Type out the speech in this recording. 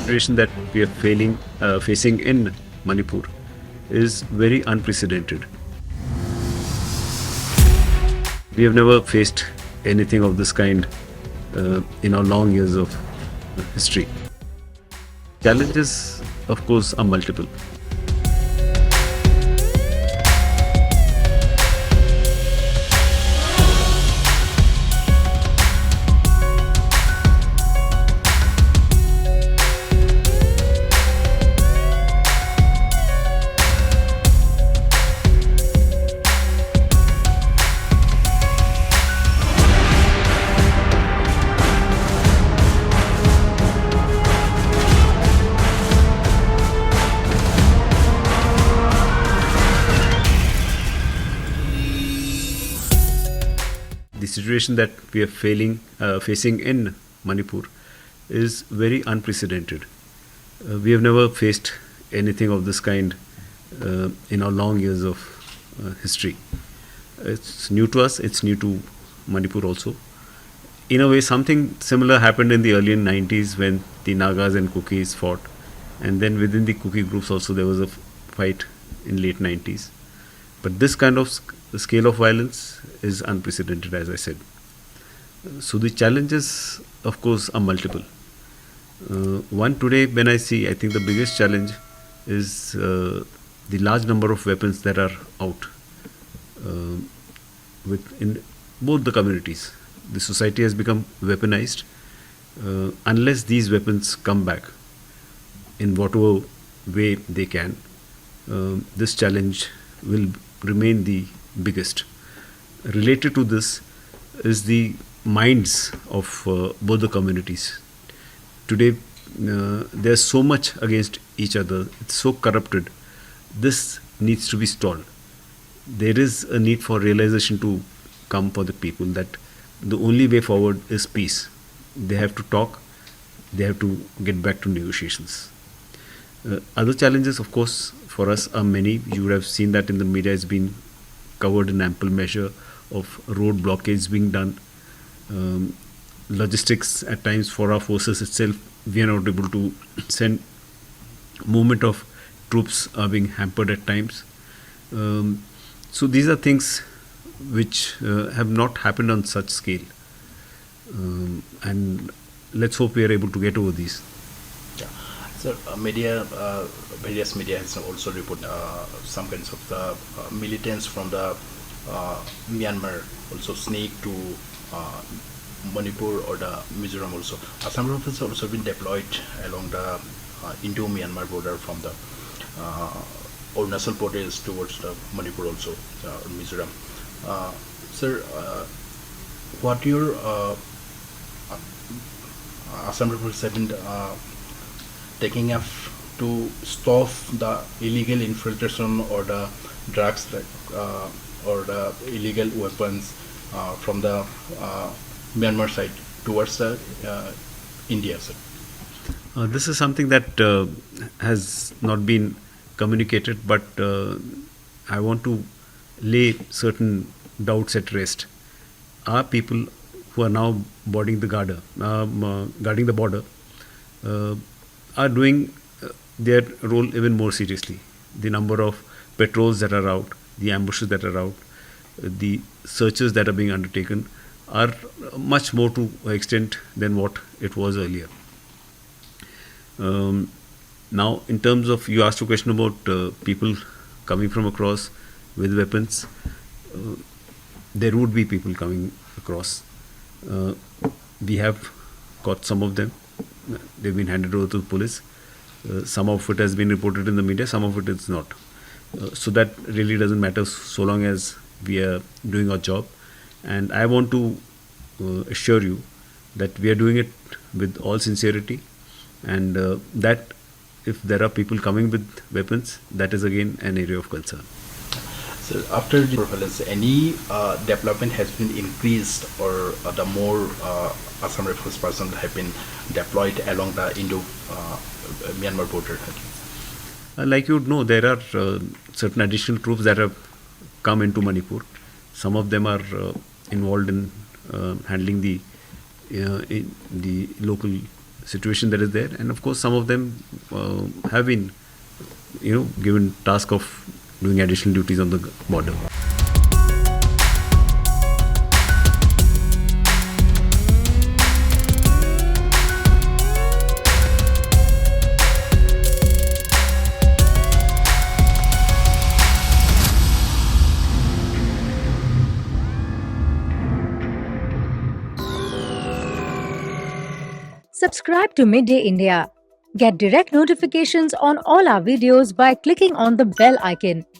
situation that we are facing in Manipur is very unprecedented. We have never faced anything of this kind in our long years of history. Challenges, of course, are multiple. The situation that we are facing in Manipur is very unprecedented. We have never faced anything of this kind in our long years of history. It's new to us, it's new to Manipur also. In a way, something similar happened in the early 90s when the Nagas and Kukis fought, and then within the Kuki groups also there was a fight in late 90s. But this kind of scale of violence is unprecedented, as I said. So the challenges, of course, are multiple. One today, when I think the biggest challenge is the large number of weapons that are out in both the communities. The society has become weaponized. Unless these weapons come back in whatever way they can, this challenge will remain the biggest. Related to this is the minds of both the communities. Today, there's so much against each other. It's so corrupted. This needs to be stalled. There is a need for realization to come for the people that the only way forward is peace. They have to talk. They have to get back to negotiations. Other challenges, of course, for us are many. You would have seen that in the media. It's been covered in ample measure of road blockades being done. Logistics at times for our forces itself, we are not able to send. Movement of troops are being hampered at times. So these are things which have not happened on such scale. And let's hope we are able to get over these. So, various media has also reported some kinds of the militants from the Myanmar also sneak to Manipur or the Mizoram also. Assam Rifles have also been deployed along the Indo-Myanmar border from the Arunachal Pradesh towards the Manipur also, Mizoram. Sir, what your Assam Rifles have been taking up to stop the illegal infiltration or the drugs or the illegal weapons from the Myanmar side towards India, sir? This is something that has not been communicated, but I want to lay certain doubts at rest. Our people who are now guarding the border, are doing their role even more seriously. The number of patrols that are out, the ambushes that are out, the searches that are being undertaken are much more to extent than what it was earlier. Now, in terms of, you asked a question about people coming from across with weapons. There would be people coming across. We have caught some of them. They've been handed over to the police. Some of it has been reported in the media, some of it is not. So that really doesn't matter so long as we are doing our job. And I want to assure you that we are doing it with all sincerity, and that if there are people coming with weapons, that is again an area of concern. So after the violence, any development has been increased, or the more Assam Rifles personnel have been deployed along the Indo-Myanmar border? Like you would know, there are certain additional troops that have come into Manipur. Some of them are involved in handling the local situation that is there, and of course some of them have been, given task of doing additional duties on the border. Subscribe to Midday India. Get direct notifications on all our videos by clicking on the bell icon.